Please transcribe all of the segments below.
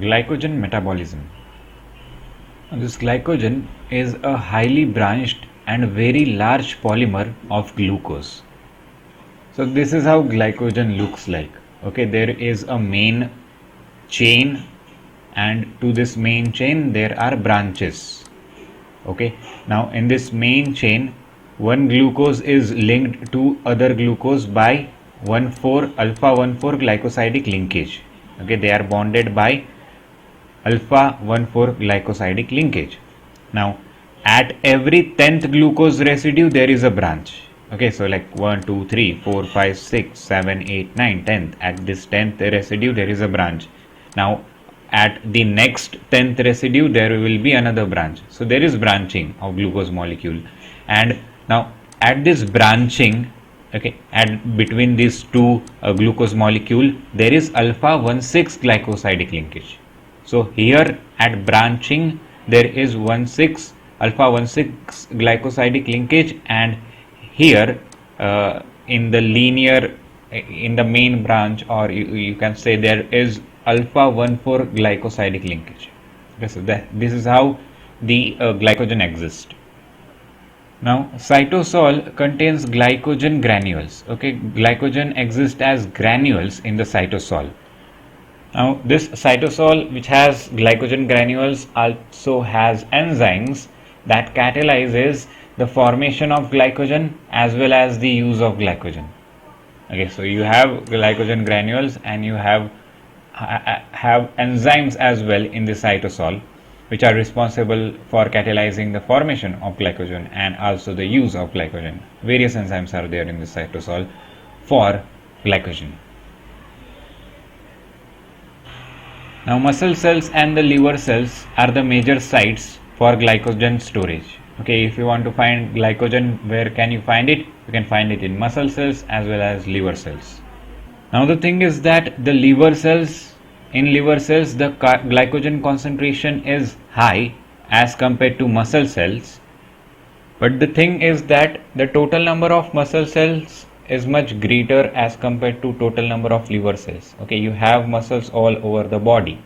Glycogen metabolism. This glycogen is a highly branched and very large polymer of glucose. So this is how glycogen looks like. Okay, there is a main chain, and to this main chain there are branches. Okay, now in this main chain, one glucose is linked to other glucose by 1,4 alpha 1,4 glycosidic linkage. Okay, they are bonded by alpha 1,4 glycosidic linkage. Now at every 10th glucose residue there is a branch. Okay, so like 1 2 3 4 5 6 7 8 9 10th, at this 10th residue there is a branch. Now at the next 10th residue there will be another branch. So there is branching of glucose molecule, and now at this branching, okay, and between these two glucose molecule there is alpha 1,6 glycosidic linkage. So here at branching there is 1,6 alpha 1,6 glycosidic linkage, and here in the linear, in the main branch, or you can say there is alpha 1,4 glycosidic linkage. Okay, so this is how the glycogen exists. Now cytosol contains glycogen granules. Okay, glycogen exists as granules in the cytosol. Now this cytosol, which has glycogen granules, also has enzymes that catalyzes the formation of glycogen as well as the use of glycogen. Okay, so you have glycogen granules and you have enzymes as well in the cytosol, which are responsible for catalyzing the formation of glycogen and also the use of glycogen. Various enzymes are there in the cytosol for glycogen. Now muscle cells and the liver cells are the major sites for glycogen storage. Okay, if you want to find glycogen, where can you find it? You can find it in muscle cells as well as liver cells. Now the thing is that the liver cells, in liver cells the glycogen concentration is high as compared to muscle cells, but the thing is that the total number of muscle cells is much greater as compared to total number of liver cells. Okay, you have muscles all over the body,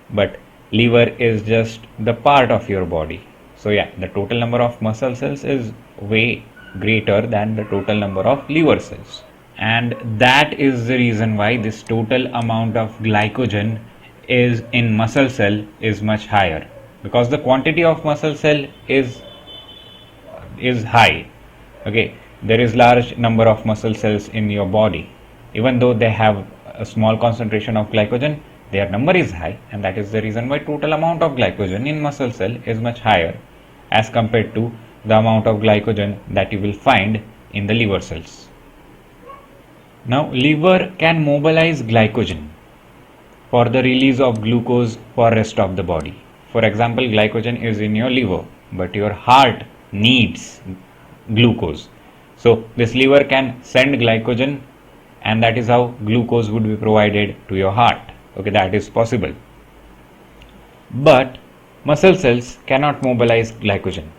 but liver is just the part of your body. So yeah, the total number of muscle cells is way greater than the total number of liver cells, and that is the reason why this total amount of glycogen is in muscle cell is much higher, because the quantity of muscle cell is high. Okay, there is large number of muscle cells in your body. Even though they have a small concentration of glycogen, their number is high, and that is the reason why total amount of glycogen in muscle cell is much higher as compared to the amount of glycogen that you will find in the liver cells. Now liver can mobilize glycogen for the release of glucose for rest of the body. For example, glycogen is in your liver, but your heart needs glucose. So this liver can send glycogen, and that is how glucose would be provided to your heart. Okay, that is possible. But muscle cells cannot mobilize glycogen.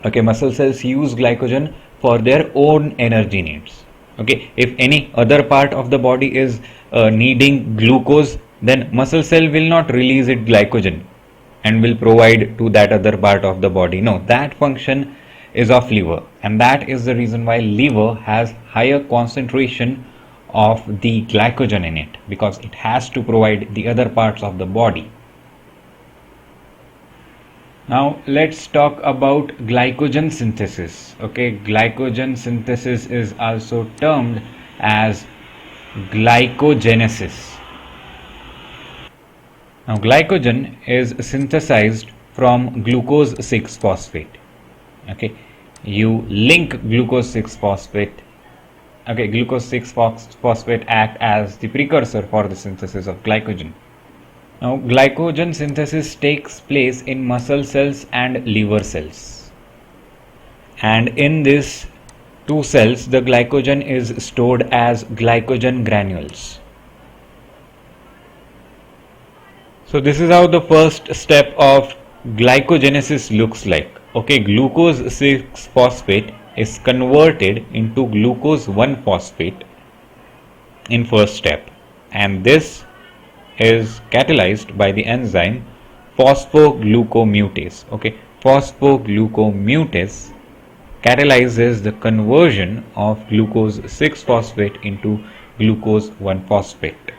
Okay, muscle cells use glycogen for their own energy needs. Okay, if any other part of the body is needing glucose, then muscle cell will not release its glycogen and will provide to that other part of the body. No, that function is of liver, and that is the reason why liver has higher concentration of the glycogen in it, because it has to provide the other parts of the body. Now let's talk about glycogen synthesis. Okay, glycogen synthesis is also termed as glycogenesis. Now glycogen is synthesized from glucose 6-phosphate. Okay, you link glucose 6-phosphate. Okay, glucose 6-phosphate act as the precursor for the synthesis of glycogen. Now glycogen synthesis takes place in muscle cells and liver cells, and in these two cells the glycogen is stored as glycogen granules. So this is how the first step of glycogenesis looks like. Okay, glucose 6-phosphate is converted into glucose 1-phosphate in first step, and this is catalyzed by the enzyme phosphoglucomutase. Okay, phosphoglucomutase catalyzes the conversion of glucose 6 phosphate into glucose 1 phosphate.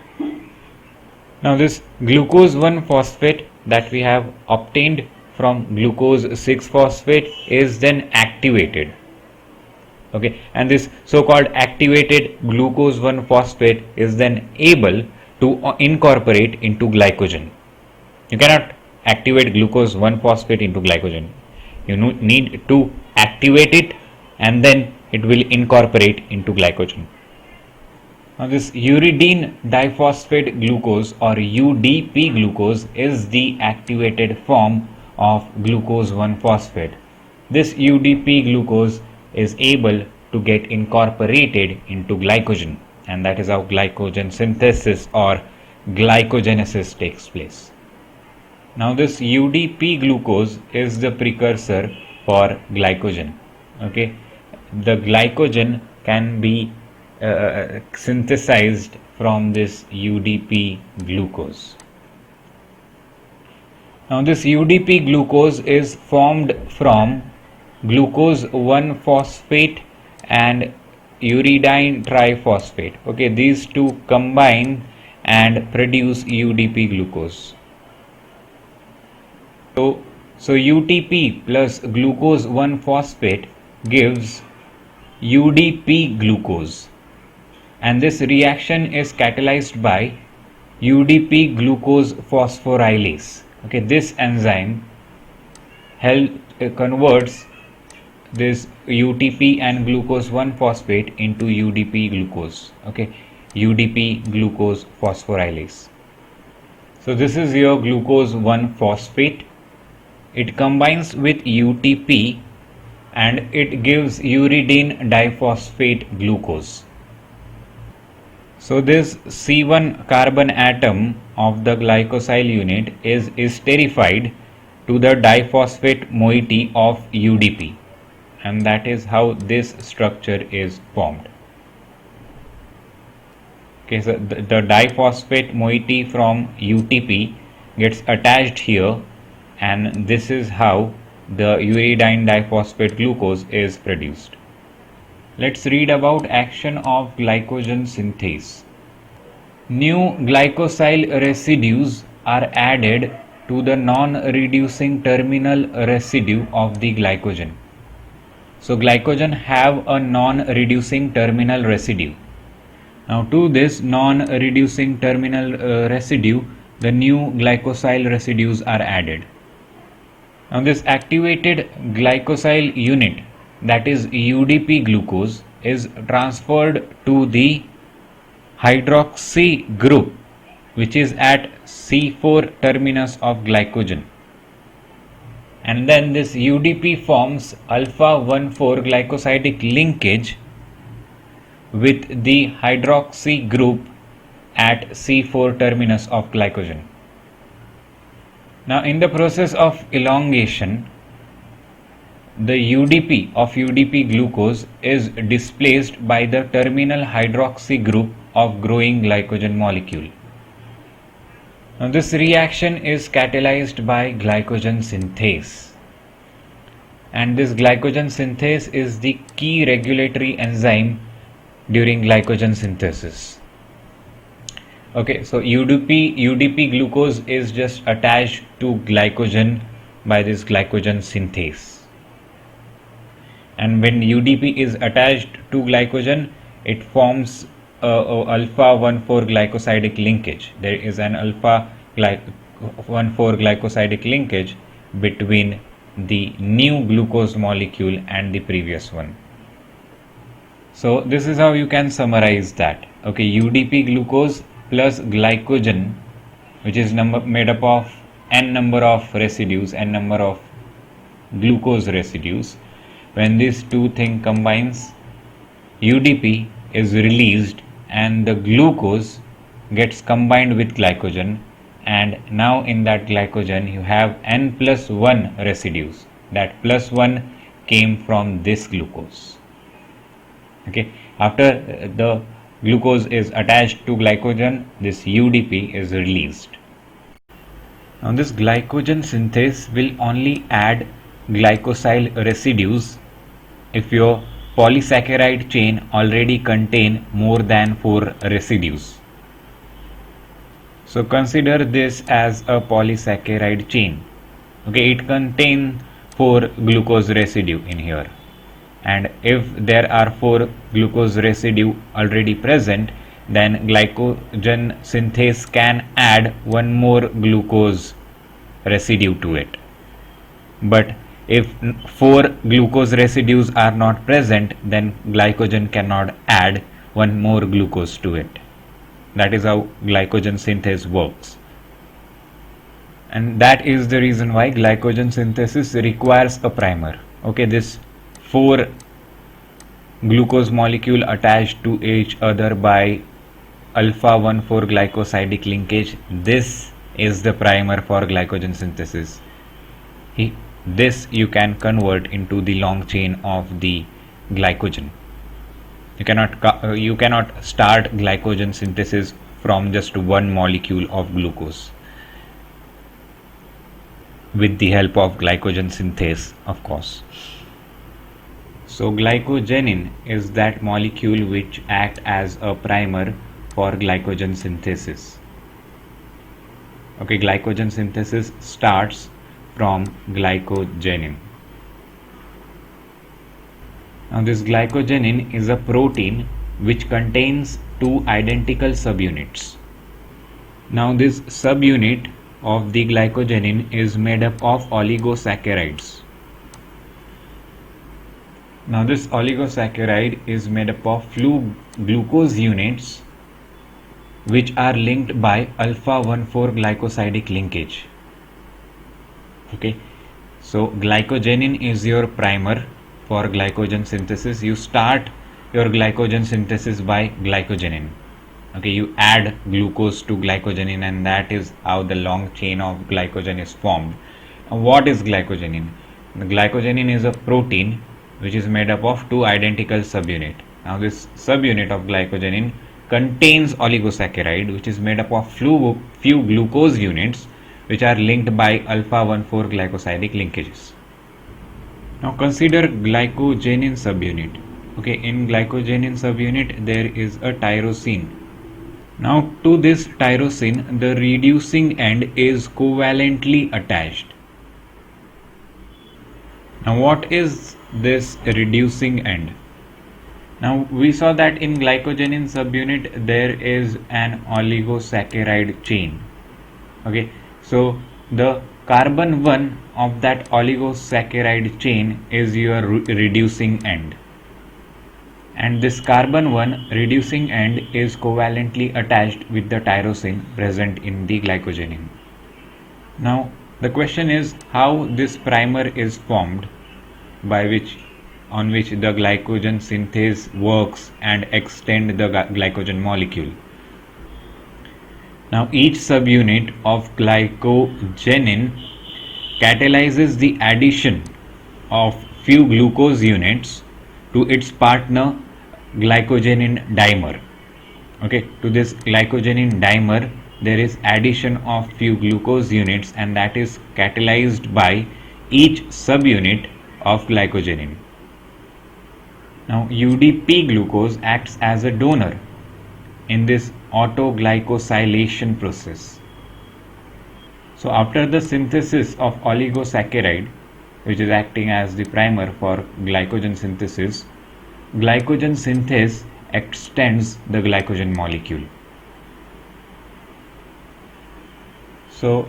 Now this glucose 1 phosphate that we have obtained from glucose 6 phosphate is then activated. Okay, and this so-called activated glucose 1 phosphate is then able to incorporate into glycogen. You cannot activate glucose 1 phosphate into glycogen. You need to activate it and then it will incorporate into glycogen. Now this uridine diphosphate glucose or UDP glucose is the activated form of glucose 1 phosphate. This UDP glucose is able to get incorporated into glycogen, and that is how glycogen synthesis or glycogenesis takes place. Now this UDP glucose is the precursor for glycogen. Okay, the glycogen can be synthesized from this UDP glucose. Now this UDP glucose is formed from glucose 1 phosphate and uridine triphosphate. Okay, these two combine and produce UDP glucose. So UTP plus glucose 1 phosphate gives UDP glucose, and this reaction is catalyzed by UDP glucose phosphorylase. Okay, this enzyme converts this UTP and glucose 1 phosphate into UDP glucose. Okay, UDP glucose phosphorylase. So this is your glucose 1 phosphate. It combines with UTP and it gives uridine diphosphate glucose. So this C1 carbon atom of the glycosyl unit is esterified to the diphosphate moiety of UDP, and that is how this structure is formed. Okay, so the diphosphate moiety from UTP gets attached here, and this is how the uridine diphosphate glucose is produced. Let's read about action of glycogen synthase. New glycosyl residues are added to the non-reducing terminal residue of the glycogen. So glycogen have a non-reducing terminal residue. Now to this non-reducing terminal residue, the new glycosyl residues are added. Now this activated glycosyl unit, that is UDP glucose, is transferred to the hydroxy group, which is at C4 terminus of glycogen, and then this UDP forms alpha 1,4 glycosidic linkage with the hydroxy group at C4 terminus of glycogen. Now in the process of elongation, the UDP of UDP glucose is displaced by the terminal hydroxy group of growing glycogen molecule. Now this reaction is catalyzed by glycogen synthase, and this glycogen synthase is the key regulatory enzyme during glycogen synthesis. Okay, so UDP glucose is just attached to glycogen by this glycogen synthase. And when UDP is attached to glycogen, it forms alpha 1,4 glycosidic linkage. There is an alpha 1,4 glycosidic linkage between the new glucose molecule and the previous one. So this is how you can summarize that. Okay, UDP glucose plus glycogen, which is made up of n number of residues, n number of glucose residues. When these two things combines, UDP is released and the glucose gets combined with glycogen, and now in that glycogen you have n plus 1 residues. That plus 1 came from this glucose. Okay, after the glucose is attached to glycogen, this UDP is released. Now this glycogen synthase will only add glycosyl residues if your polysaccharide chain already contain more than 4 residues. So consider this as a polysaccharide chain. Okay, it contains 4 glucose residue in here, and if there are 4 glucose residue already present, then glycogen synthase can add one more glucose residue to it. But if 4 glucose residues are not present, then glycogen cannot add one more glucose to it. That is how glycogen synthase works. And that is the reason why glycogen synthesis requires a primer. Okay, this 4 glucose molecule attached to each other by alpha 1,4 glycosidic linkage. This is the primer for glycogen synthesis. This you can convert into the long chain of the glycogen. You cannot start glycogen synthesis from just one molecule of glucose with the help of glycogen synthase, of course. So glycogenin is that molecule which acts as a primer for glycogen synthesis. Okay, glycogen synthesis starts from glycogenin. Now this glycogenin is a protein which contains 2 identical subunits. Now this subunit of the glycogenin is made up of oligosaccharides. Now this oligosaccharide is made up of few glucose units which are linked by alpha 1,4 glycosidic linkage. Okay, so glycogenin is your primer for glycogen synthesis. You start your glycogen synthesis by glycogenin. Okay, you add glucose to glycogenin, and that is how the long chain of glycogen is formed. And what is glycogenin? The glycogenin is a protein which is made up of 2 identical subunits. Now this subunit of glycogenin contains oligosaccharide which is made up of few glucose units which are linked by alpha 1,4 glycosidic linkages. Now consider glycogenin subunit. Okay, in glycogenin subunit there is a tyrosine. Now to this tyrosine the reducing end is covalently attached. Now what is this reducing end? Now we saw that in glycogenin subunit there is an oligosaccharide chain. Okay, so the carbon 1 of that oligosaccharide chain is your reducing end, and this carbon 1 reducing end is covalently attached with the tyrosine present in the glycogenin. Now the question is how this primer is formed on which the glycogen synthase works and extend the glycogen molecule. Now each subunit of glycogenin catalyzes the addition of few glucose units to its partner glycogenin dimer. Okay, to this glycogenin dimer there is addition of few glucose units, and that is catalyzed by each subunit of glycogenin. Now UDP glucose acts as a donor in this autoglycosylation process. So after the synthesis of oligosaccharide, which is acting as the primer for glycogen synthesis, glycogen synthase extends the glycogen molecule. So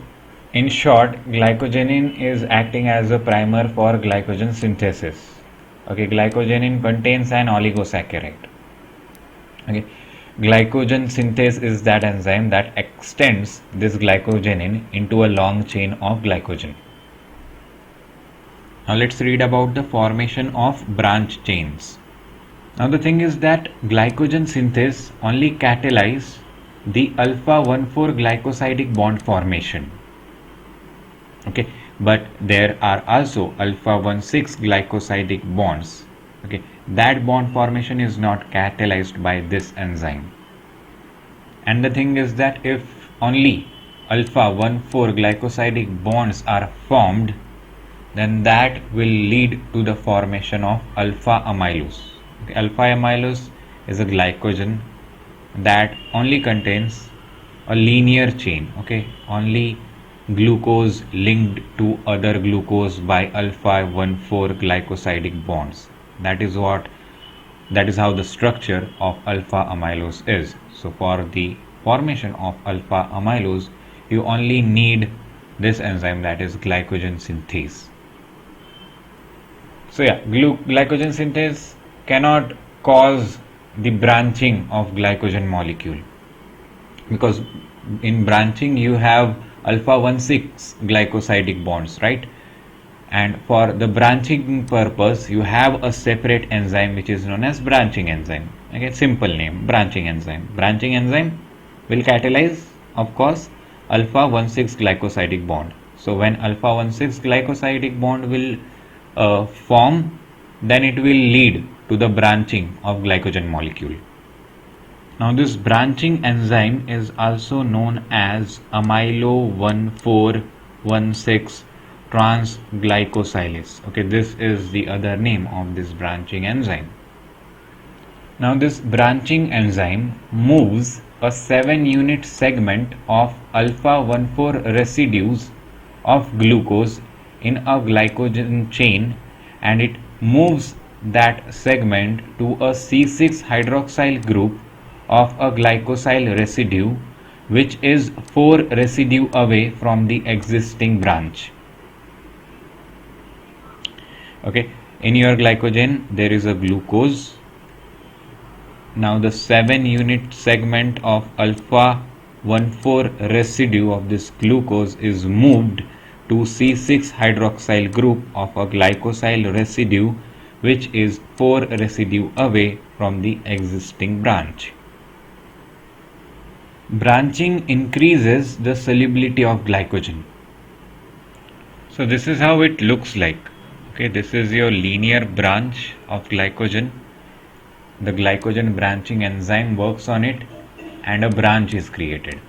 in short, glycogenin is acting as a primer for glycogen synthesis. Okay, glycogenin contains an oligosaccharide. Okay, glycogen synthase is that enzyme that extends this glycogenin into a long chain of glycogen. Now let's read about the formation of branch chains. Now the thing is that glycogen synthase only catalyzes the alpha 1,4 glycosidic bond formation. Okay, but there are also alpha 1,6 glycosidic bonds Okay, that bond formation is not catalyzed by this enzyme. And the thing is that if only alpha 1,4 glycosidic bonds are formed, then that will lead to the formation of alpha amylose. Okay, alpha amylose is a glycogen that only contains a linear chain. Okay, only glucose linked to other glucose by alpha 1,4 glycosidic bonds. That is how the structure of alpha amylose is. So for the formation of alpha amylose, you only need this enzyme, that is glycogen synthase. So yeah, glycogen synthase cannot cause the branching of glycogen molecule, because in branching you have alpha 1,6 glycosidic bonds, right? And for the branching purpose you have a separate enzyme which is known as branching enzyme. Okay, simple name, branching enzyme. Branching enzyme will catalyze, of course, alpha 1,6 glycosidic bond. So when alpha 1,6 glycosidic bond will form, then it will lead to the branching of glycogen molecule. Now this branching enzyme is also known as amylo 1,4,1,6 transglycosylase. Okay, this is the other name of this branching enzyme. Now this branching enzyme moves a 7-unit segment of alpha 1,4 residues of glucose in a glycogen chain, and it moves that segment to a C6 hydroxyl group of a glycosyl residue, which is 4 residue away from the existing branch. Okay, in your glycogen there is a glucose. Now the 7-unit segment of alpha 1,4 residue of this glucose is moved to C6 hydroxyl group of a glycosyl residue, which is 4 residue away from the existing branch. Branching increases the solubility of glycogen. So this is how it looks like. Okay, this is your linear branch of glycogen. The glycogen branching enzyme works on it and a branch is created.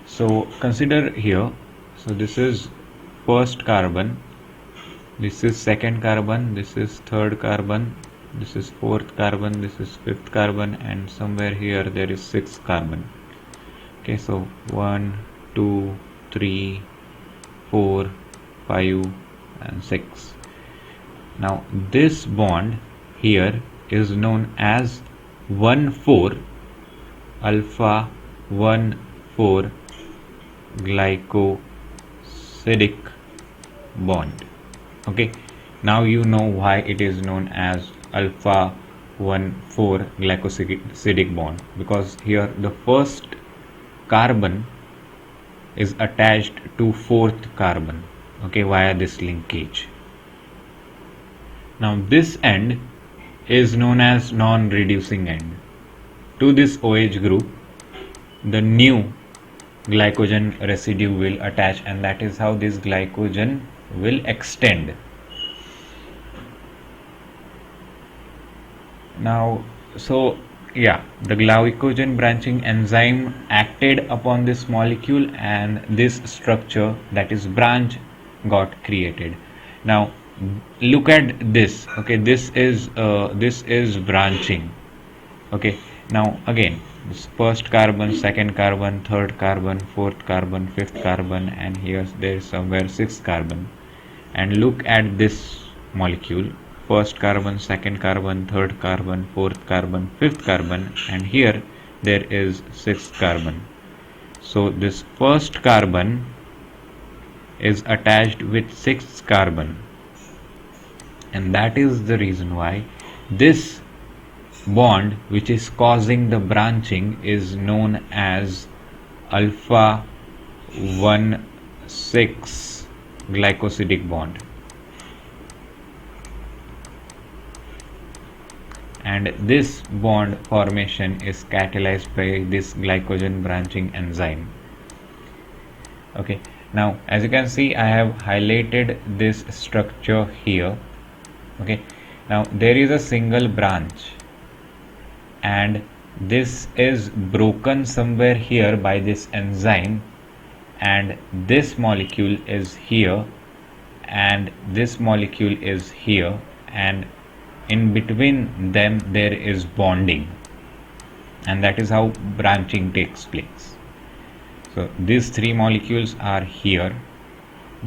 So consider here, so this is first carbon, this is second carbon, this is third carbon, this is fourth carbon, this is fifth carbon, and somewhere here there is sixth carbon. Okay, so 1, 2, 3, 4, 5 and 6. Now this bond here is known as 1,4 alpha 1,4 glycosidic bond. Okay, now you know why it is known as alpha 1,4 glycosidic bond, because here the first carbon is attached to fourth carbon, okay, via this linkage. Now this end is known as non-reducing end. To this OH group the new glycogen residue will attach, and that is how this glycogen will extend. Now, so yeah, the glycogen branching enzyme acted upon this molecule and this structure, that is branch, got created. Now look at this. Okay, this is branching. Okay, now again this first carbon, second carbon, third carbon, fourth carbon, fifth carbon, and here there is somewhere sixth carbon. And look at this molecule, first carbon, second carbon, third carbon, fourth carbon, fifth carbon, and here there is sixth carbon. So this first carbon is attached with sixth carbon, and that is the reason why this bond, which is causing the branching, is known as alpha 1,6 glycosidic bond. And this bond formation is catalyzed by this glycogen branching enzyme. Okay, now as you can see, I have highlighted this structure here. Okay, Now there is a single branch, and this is broken somewhere here by this enzyme, and this molecule is here, and this molecule is here, and in between them there is bonding, and that is how branching takes place. So these three molecules are here,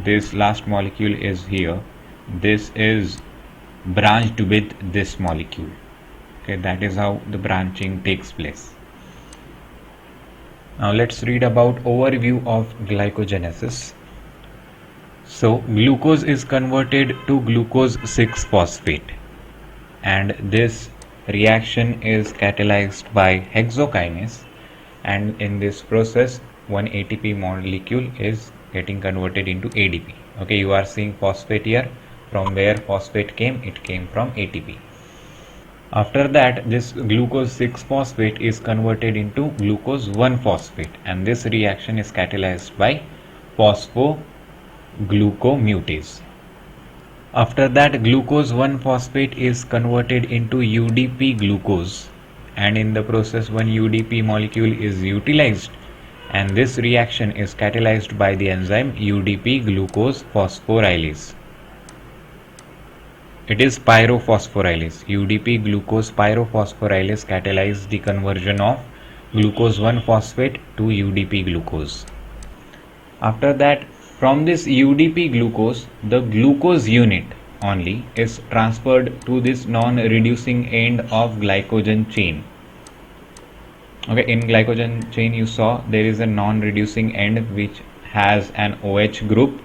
this last molecule is here, this is branched with this molecule. Okay, that is how the branching takes place. Now let's read about overview of glycogenesis. So glucose is converted to glucose 6-phosphate, and this reaction is catalyzed by hexokinase, and in this process one ATP molecule is getting converted into ADP. Okay, you are seeing phosphate here. From where phosphate came? It came from ATP. After that, this glucose 6-phosphate is converted into glucose 1-phosphate, and this reaction is catalyzed by phosphoglucomutase. After that, glucose 1-phosphate is converted into UDP glucose, and in the process one UDP molecule is utilized, and this reaction is catalyzed by the enzyme UDP glucose phosphorylase. It is pyrophosphorylase. UDP glucose pyrophosphorylase catalyzes the conversion of glucose 1-phosphate to UDP glucose. After that, from this UDP glucose, the glucose unit only is transferred to this non-reducing end of glycogen chain. Okay, in glycogen chain you saw there is a non-reducing end which has an OH group.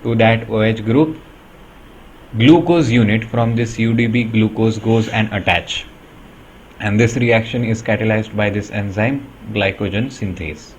To that OH group, glucose unit from this UDP glucose goes and attach, and this reaction is catalyzed by this enzyme glycogen synthase.